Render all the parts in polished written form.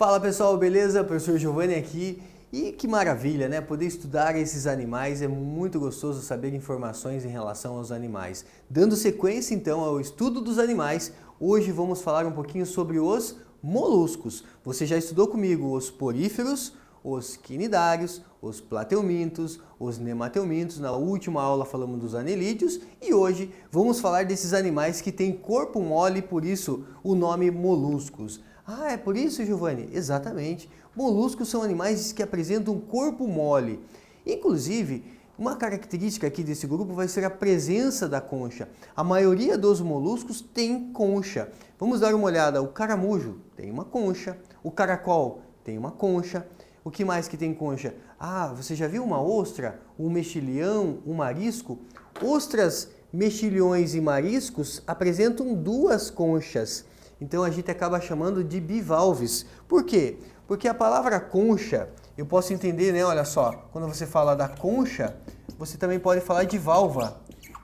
Fala pessoal, beleza? Professor Giovanni aqui. E que maravilha, né? Poder estudar esses animais, é muito gostoso saber informações em relação aos animais. Dando sequência então ao estudo dos animais, hoje vamos falar um pouquinho sobre os moluscos. Você já estudou comigo os poríferos, os quinidários, os plateumintos, os nemateumintos. Na última aula falamos dos anelídeos e hoje vamos falar desses animais que têm corpo mole, por isso o nome moluscos. Ah, é por isso, Giovanni? Exatamente. Moluscos são animais que apresentam corpo mole. Inclusive, uma característica aqui desse grupo vai ser a presença da concha. A maioria dos moluscos tem concha. Vamos dar uma olhada. O caramujo tem uma concha. O caracol tem uma concha. O que mais que tem concha? Ah, você já viu uma ostra, um mexilhão, um marisco? Ostras, mexilhões e mariscos apresentam duas conchas. Então a gente acaba chamando de bivalves. Por quê? Porque a palavra concha, eu posso entender, né? Olha só, quando você fala da concha, você também pode falar de valva.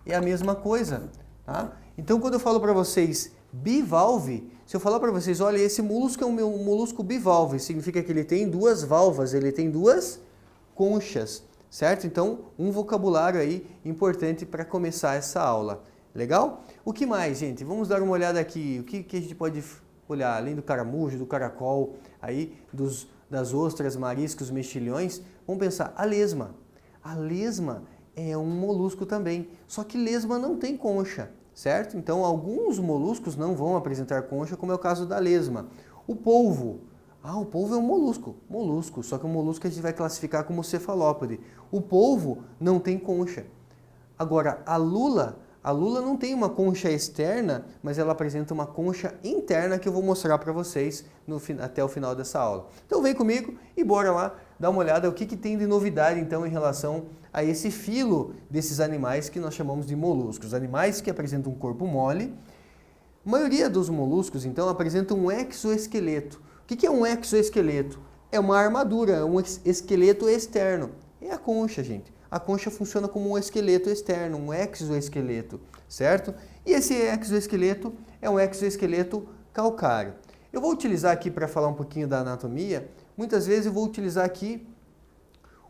É a mesma coisa, tá? Então quando eu falo para vocês bivalve, se eu falar para vocês, olha, esse molusco é um molusco bivalve, significa que ele tem duas valvas, ele tem duas conchas, certo? Então, um vocabulário aí importante para começar essa aula. Legal? O que mais, gente? Vamos dar uma olhada aqui. O que a gente pode olhar? Além do caramujo, do caracol, aí das ostras, mariscos, mexilhões, vamos pensar a lesma. A lesma é um molusco também, só que lesma não tem concha, certo? Então, alguns moluscos não vão apresentar concha, como é o caso da lesma. O polvo. Ah, o polvo é um molusco, só que o molusco a gente vai classificar como cefalópode. O polvo não tem concha. Agora, a lula não tem uma concha externa, mas ela apresenta uma concha interna que eu vou mostrar para vocês até o final dessa aula. Então vem comigo e bora lá dar uma olhada o que tem de novidade então em relação a esse filo desses animais que nós chamamos de moluscos. Animais que apresentam um corpo mole. A maioria dos moluscos então apresenta um exoesqueleto. O que é um exoesqueleto? É uma armadura, é um esqueleto externo. É a concha, gente. A concha funciona como um esqueleto externo, um exoesqueleto, certo? E esse exoesqueleto é um exoesqueleto calcário. Eu vou utilizar aqui para falar um pouquinho da anatomia, muitas vezes eu vou utilizar aqui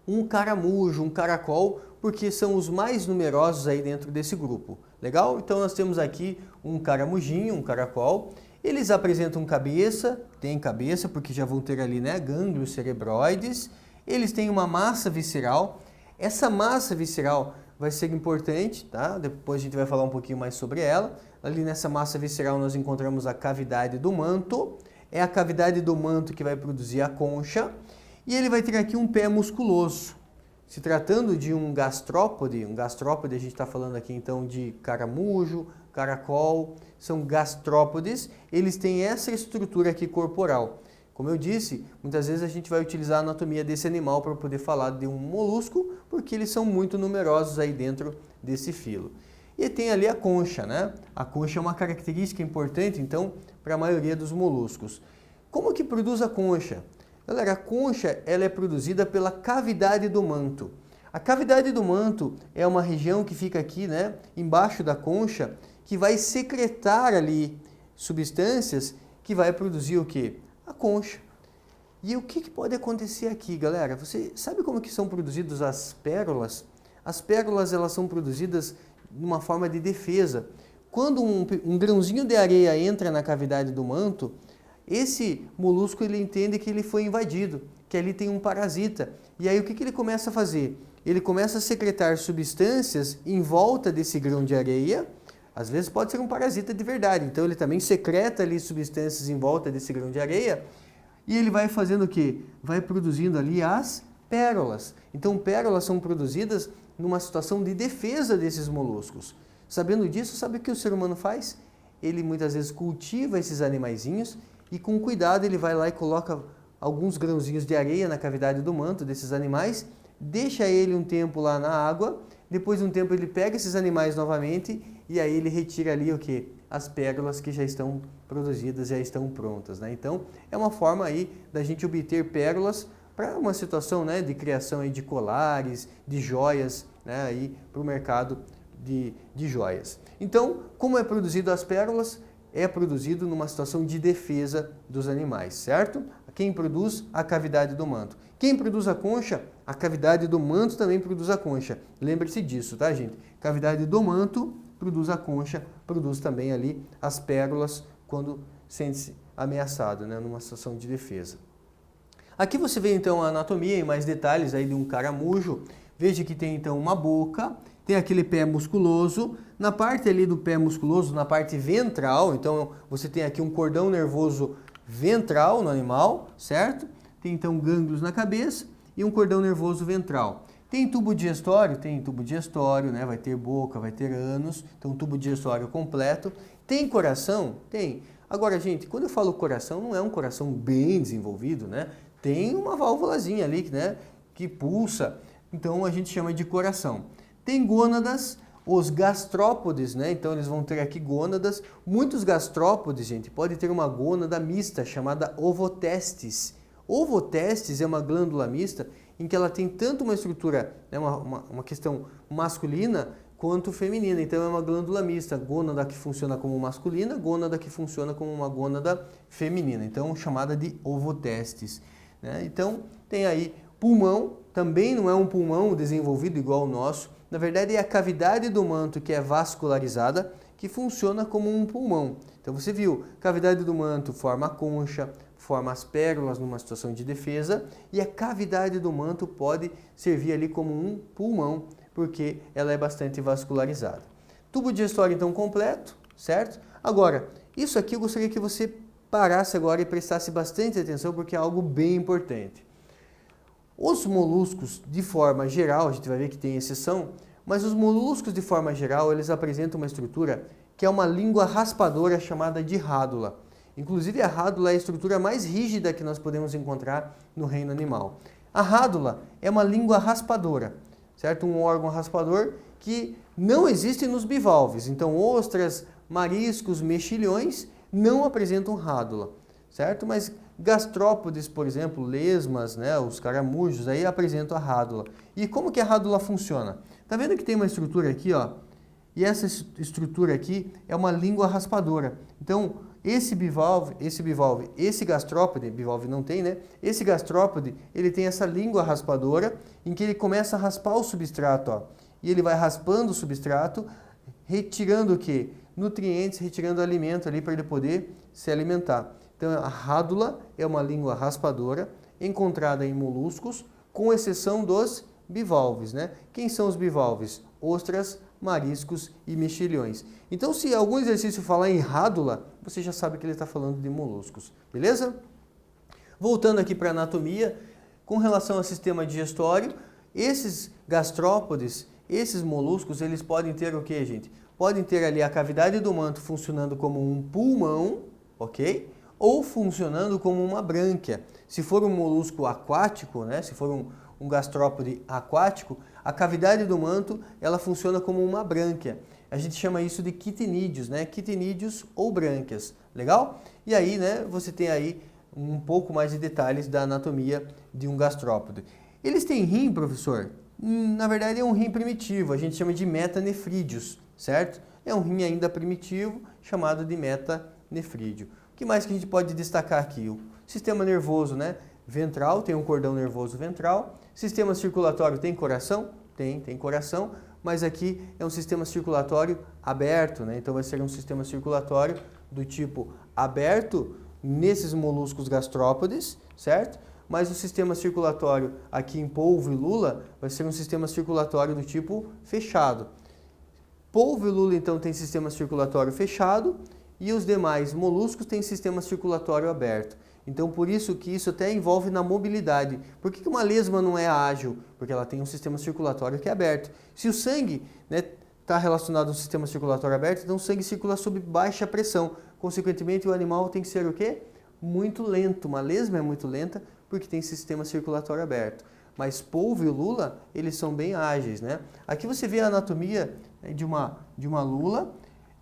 um caramujo, um caracol, porque são os mais numerosos aí dentro desse grupo. Legal? Então nós temos aqui um caramujinho, um caracol. Eles apresentam cabeça, tem cabeça porque já vão ter ali, né, gânglios cerebroides. Eles têm uma massa visceral. Essa massa visceral vai ser importante, tá? Depois a gente vai falar um pouquinho mais sobre ela. Ali nessa massa visceral nós encontramos a cavidade do manto. É a cavidade do manto que vai produzir a concha. E ele vai ter aqui um pé musculoso. Se tratando de um gastrópode a gente está falando aqui então de caramujo, caracol, são gastrópodes, eles têm essa estrutura aqui corporal. Como eu disse, muitas vezes a gente vai utilizar a anatomia desse animal para poder falar de um molusco, porque eles são muito numerosos aí dentro desse filo. E tem ali a concha, né? A concha é uma característica importante, então, para a maioria dos moluscos. Como que produz a concha? Galera, a concha ela é produzida pela cavidade do manto. A cavidade do manto é uma região que fica aqui, né, embaixo da concha, que vai secretar ali substâncias que vai produzir o quê? A concha. E o que pode acontecer aqui, galera? Você sabe como que são produzidas as pérolas? As pérolas elas são produzidas de uma forma de defesa. Quando um grãozinho de areia entra na cavidade do manto, esse molusco ele entende que ele foi invadido, que ali tem um parasita. E aí o que ele começa a fazer? Ele começa a secretar substâncias em volta desse grão de areia. Às vezes pode ser um parasita de verdade, então ele também secreta ali substâncias em volta desse grão de areia e ele vai fazendo o quê? Vai produzindo ali as pérolas. Então pérolas são produzidas numa situação de defesa desses moluscos. Sabendo disso, sabe o que o ser humano faz? Ele muitas vezes cultiva esses animaizinhos e com cuidado ele vai lá e coloca alguns grãozinhos de areia na cavidade do manto desses animais, deixa ele um tempo lá na água, depois de um tempo ele pega esses animais novamente e aí ele retira ali o quê? As pérolas que já estão produzidas, já estão prontas, né? Então, é uma forma aí da gente obter pérolas para uma situação, né, de criação aí de colares, de joias, né, aí para o mercado de joias. Então, como é produzido as pérolas? É produzido numa situação de defesa dos animais, certo? quem produz a cavidade do manto. Quem produz a concha, a cavidade do manto também produz a concha. Lembre-se disso, tá, gente? Cavidade do manto produz a concha, produz também ali as pérolas quando sente-se ameaçado, né, numa situação de defesa. Aqui você vê então a anatomia em mais detalhes aí de um caramujo. Veja que tem então uma boca, tem aquele pé musculoso. Na parte ali do pé musculoso, na parte ventral, então você tem aqui um cordão nervoso ventral no animal, certo? Tem então gânglios na cabeça e um cordão nervoso ventral. Tem tubo digestório? Tem tubo digestório, né? Vai ter boca, vai ter ânus, então tubo digestório completo. Tem coração? Tem. Agora, gente, quando eu falo coração, não é um coração bem desenvolvido, né? Tem uma válvulazinha ali, né, que pulsa, então a gente chama de coração. Tem gônadas, os gastrópodes, né, então eles vão ter aqui gônadas. Muitos gastrópodes, gente, pode ter uma gônada mista chamada ovotestes. Ovotestes é uma glândula mista em que ela tem tanto uma estrutura, né, uma questão masculina quanto feminina. Então é uma glândula mista, gônada que funciona como masculina, gônada que funciona como uma gônada feminina, então chamada de ovotestes. Então, tem aí pulmão, também não é um pulmão desenvolvido igual o nosso. Na verdade, é a cavidade do manto que é vascularizada, que funciona como um pulmão. Então, você viu, cavidade do manto forma a concha, forma as pérolas numa situação de defesa, e a cavidade do manto pode servir ali como um pulmão, porque ela é bastante vascularizada. Tubo digestório, então, completo, certo? Agora, isso aqui eu gostaria que você parasse agora e prestasse bastante atenção, porque é algo bem importante. Os moluscos, de forma geral, a gente vai ver que tem exceção, mas os moluscos, de forma geral, eles apresentam uma estrutura que é uma língua raspadora chamada de rádula. Inclusive, a rádula é a estrutura mais rígida que nós podemos encontrar no reino animal. A rádula é uma língua raspadora, certo? Um órgão raspador que não existe nos bivalves. Então, ostras, mariscos, mexilhões não apresentam rádula, certo? Mas gastrópodes, por exemplo, lesmas, né, os caramujos, aí apresentam a rádula. E como que a rádula funciona? Tá vendo que tem uma estrutura aqui, ó? E essa estrutura aqui é uma língua raspadora. Então, esse gastrópode, bivalve não tem, né? Esse gastrópode, ele tem essa língua raspadora em que ele começa a raspar o substrato, ó. E ele vai raspando o substrato, retirando o quê? Nutrientes, retirando alimento ali para ele poder se alimentar. Então, a rádula é uma língua raspadora encontrada em moluscos, com exceção dos bivalves, né? Quem são os bivalves? Ostras, mariscos e mexilhões. Então, se algum exercício falar em rádula, você já sabe que ele está falando de moluscos, beleza? Voltando aqui para a anatomia, com relação ao sistema digestório, esses gastrópodes, esses moluscos, eles podem ter o que, gente? Podem ter ali a cavidade do manto funcionando como um pulmão, ok? Ou funcionando como uma brânquia. Se for um molusco aquático, né? Se for um gastrópode aquático, a cavidade do manto ela funciona como uma brânquia. A gente chama isso de quitinídeos, né? Quitinídeos ou brânquias, legal? E aí, né? Você tem aí um pouco mais de detalhes da anatomia de um gastrópode. Eles têm rim, professor? Na verdade é um rim primitivo, a gente chama de metanefrídeos, certo? É um rim ainda primitivo, chamado de metanefrídeo. O que mais que a gente pode destacar aqui? O sistema nervoso, né? Ventral, tem um cordão nervoso ventral. Sistema circulatório tem coração? Tem coração, mas aqui é um sistema circulatório aberto, né? Então vai ser um sistema circulatório do tipo aberto nesses moluscos gastrópodes, certo? Mas o sistema circulatório aqui em polvo e lula vai ser um sistema circulatório do tipo fechado. Polvo e lula, então, tem sistema circulatório fechado e os demais moluscos têm sistema circulatório aberto. Então, por isso que isso até envolve na mobilidade. Por que uma lesma não é ágil? Porque ela tem um sistema circulatório que é aberto. Se o sangue está relacionado ao sistema circulatório aberto, então o sangue circula sob baixa pressão. Consequentemente, o animal tem que ser o quê? Muito lento. Uma lesma é muito lenta porque tem sistema circulatório aberto. Mas polvo e lula, eles são bem ágeis, né? Aqui você vê a anatomia de uma lula.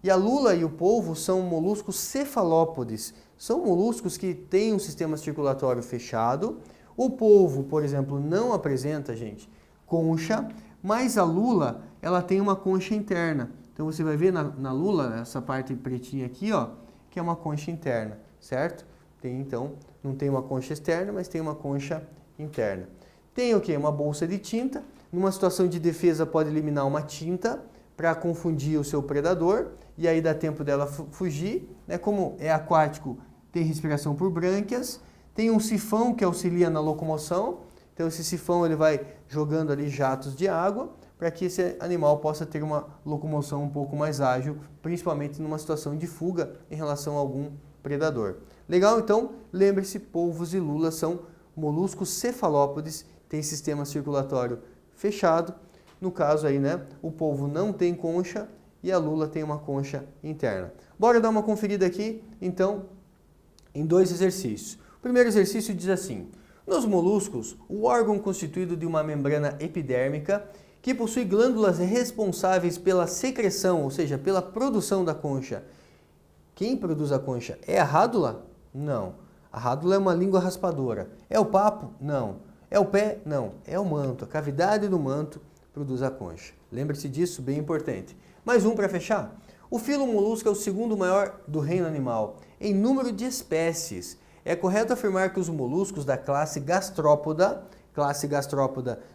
E a lula e o polvo são moluscos cefalópodes. São moluscos que têm um sistema circulatório fechado. O polvo, por exemplo, não apresenta, gente, concha, mas a lula, ela tem uma concha interna. Então você vai ver na lula, essa parte pretinha aqui, ó, que é uma concha interna, certo? Tem, então, não tem uma concha externa, mas tem uma concha interna. Tem o quê? Uma bolsa de tinta. Numa situação de defesa pode eliminar uma tinta para confundir o seu predador e aí dá tempo dela fugir. Né? Como é aquático, tem respiração por brânquias. Tem um sifão que auxilia na locomoção. Então esse sifão ele vai jogando ali jatos de água para que esse animal possa ter uma locomoção um pouco mais ágil, principalmente numa situação de fuga em relação a algum predador. Legal? Então, lembre-se, polvos e lulas são moluscos cefalópodes, tem sistema circulatório fechado. No caso aí, né, o polvo não tem concha e a lula tem uma concha interna. Bora dar uma conferida aqui, então, em 2 exercícios. O primeiro exercício diz assim: nos moluscos, o órgão constituído de uma membrana epidérmica que possui glândulas responsáveis pela secreção, ou seja, pela produção da concha. Quem produz a concha é a rádula? Não. A rádula é uma língua raspadora. É o papo? Não. É o pé? Não. É o manto. A cavidade do manto produz a concha. Lembre-se disso, bem importante. Mais um para fechar. O filo molusco é o segundo maior do reino animal em número de espécies. É correto afirmar que os moluscos da classe gastrópoda,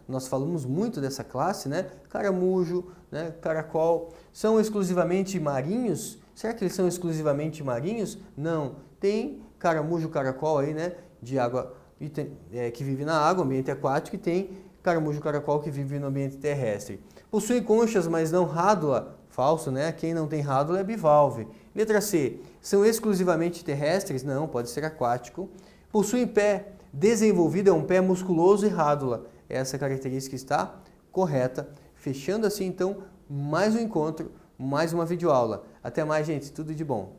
nós falamos muito dessa classe, né? Caramujo, né? Caracol, são exclusivamente marinhos? Será que eles são exclusivamente marinhos? Não. Tem caramujo, caracol aí, né? De água, que vive na água, ambiente aquático, e tem caramujo, caracol que vive no ambiente terrestre. Possuem conchas, mas não rádula. Falso, né? Quem não tem rádula é bivalve. Letra C. São exclusivamente terrestres? Não, pode ser aquático. Possuem pé desenvolvido, é um pé musculoso e rádula. Essa característica está correta. Fechando assim, então, mais um encontro, mais uma videoaula. Até mais, gente. Tudo de bom.